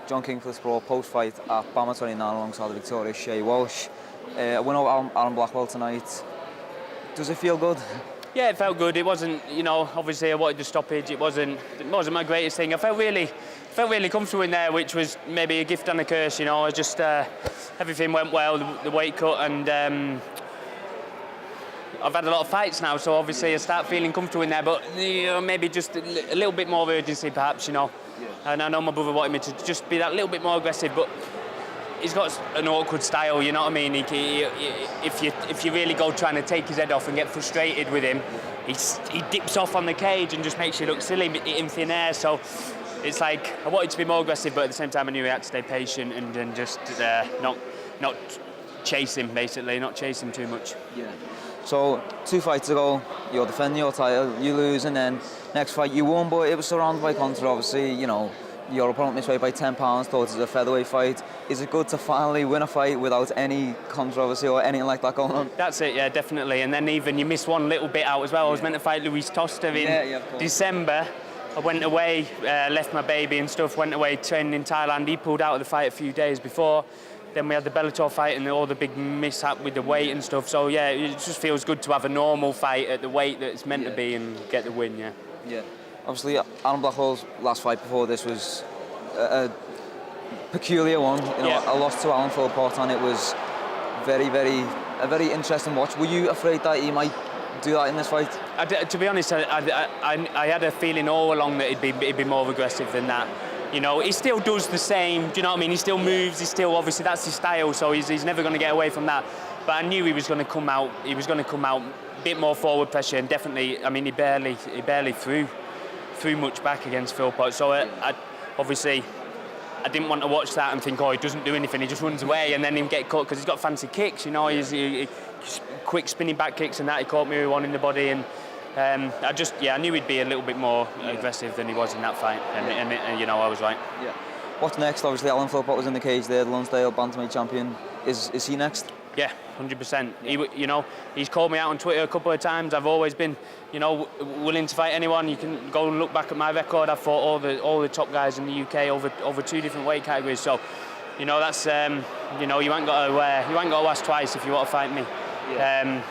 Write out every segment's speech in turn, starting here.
John Kingscliff's Pro post-fight at BAMMA 29 alongside the victorious Shay Walsh. A win over Aaron Blackwell tonight. Does it feel good? Yeah, it felt good. It wasn't, obviously I wanted the stoppage. It wasn't my greatest thing. I felt really comfortable in there, which was maybe a gift and a curse. I just everything went well, the weight cut, and I've had a lot of fights now, so obviously I start feeling comfortable in there. But maybe just a little bit more urgency, perhaps. And I know my brother wanted me to just be that little bit more aggressive, but he's got an awkward style, you know what I mean? If you really go trying to take his head off and get frustrated with him, he dips off on the cage and just makes you look silly in thin air. So it's like I wanted to be more aggressive, but at the same time I knew he had to stay patient and just not chase him, basically, not chase him too much. Yeah. So 2 fights ago, you're defending your title, you lose, and then next fight you won, but it was surrounded by controversy. Your opponent missed weight by 10 pounds, thought it was a featherweight fight. Is it good to finally win a fight without any controversy or anything like that going on? That's it, yeah, definitely. And then even you miss one little bit out as well. I was meant to fight Luis Tosta in December. I went away, left my baby and stuff, went away training in Thailand. He pulled out of the fight a few days before. Then we had the Bellator fight and all the big mishap with the weight and stuff. So yeah, it just feels good to have a normal fight at the weight that it's meant to be and get the win, yeah. Yeah. Obviously, Aaron Blackwell's last fight before this was a peculiar one. A loss to Alan Philpott, and it was a very interesting watch. Were you afraid that he might do that in this fight? To be honest, I had a feeling all along that he'd be more aggressive than that. He still does the same. Do you know what I mean? He still moves. He still, obviously, that's his style. So he's never going to get away from that. But I knew he was going to come out. He was going to come out a bit more forward pressure, and definitely, I mean, he barely threw much back against Philpott. So obviously, I didn't want to watch that and think, oh, he doesn't do anything. He just runs away, and then him get caught because he's got fancy kicks. He quick spinning back kicks and that. He caught me with one in the body, and I knew he'd be a little bit more aggressive than he was in that fight, and I was right. Yeah. What's next? Obviously, Alan Philpott was in the cage there, the Lonsdale bantamweight champion. Is he next? Yeah, 100%. Yeah. He's called me out on Twitter a couple of times. I've always been, willing to fight anyone. You can go and look back at my record. I've fought all the top guys in the UK over 2 different weight categories. So, that's you ain't got to ask twice if you want to fight me. Yeah.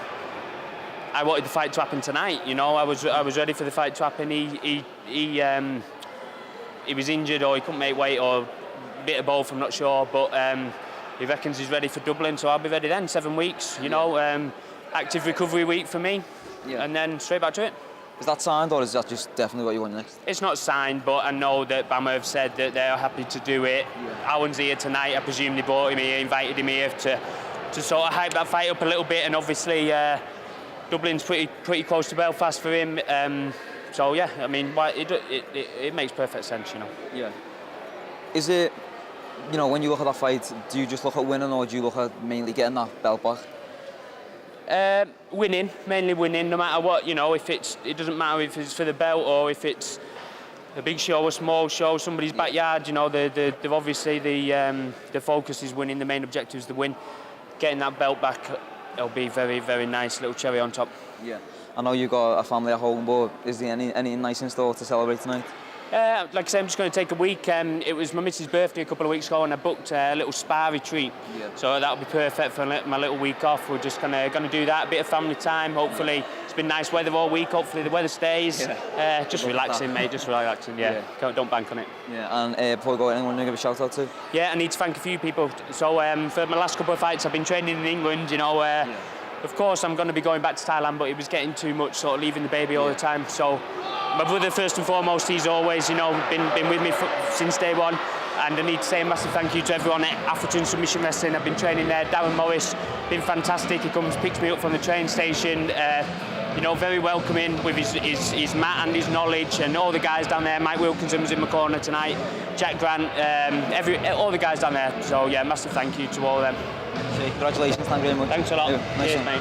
I wanted the fight to happen tonight. I was ready for the fight to happen. He was injured, or he couldn't make weight, or a bit of both. I'm not sure, but he reckons he's ready for Dublin, so I'll be ready then. 7 weeks, active recovery week for me, and then straight back to it. Is that signed, or is that just definitely what you want next? It's not signed, but I know that BAMMA have said that they're happy to do it. Yeah. Alan's here tonight. I presume they brought him here, invited him here to sort of hype that fight up a little bit, and obviously Dublin's pretty close to Belfast for him. So yeah, I mean, it makes perfect sense, Yeah. Is it, when you look at that fight, do you just look at winning, or do you look at mainly getting that belt back? Winning, mainly winning, no matter what. It doesn't matter if it's for the belt or if it's a big show, a small show, somebody's backyard. They've obviously the focus is winning. The main objective is to win. Getting that belt back, it'll be very, very nice little cherry on top. Yeah. I know you've got a family at home, but is there anything nice in store to celebrate tonight? Like I said, I'm just going to take a week. It was my missus' birthday a couple of weeks ago, and I booked a little spa retreat. Yeah. So that'll be perfect for my little week off. We're just going to do that, a bit of family time. Hopefully, it's been nice weather all week. Hopefully, the weather stays. Yeah. Just relaxing, mate. Just relaxing. Yeah. Don't bank on it. Yeah. And before we go, anyone to give a shout out to? Yeah, I need to thank a few people. So for my last couple of fights, I've been training in England. Of course, I'm going to be going back to Thailand, but it was getting too much, sort of leaving the baby all the time. So my brother, first and foremost, he's always, been with me since day one. And I need to say a massive thank you to everyone at Atherton Submission Wrestling. I've been training there. Darren Morris, been fantastic. He comes, picks me up from the train station. Very welcoming with his mat and his knowledge, and all the guys down there. Mike Wilkinson was in my corner tonight. Jack Grant, all the guys down there. So yeah, massive thank you to all of them. Congratulations, thank you very much. Thanks a lot. Cheers, mate.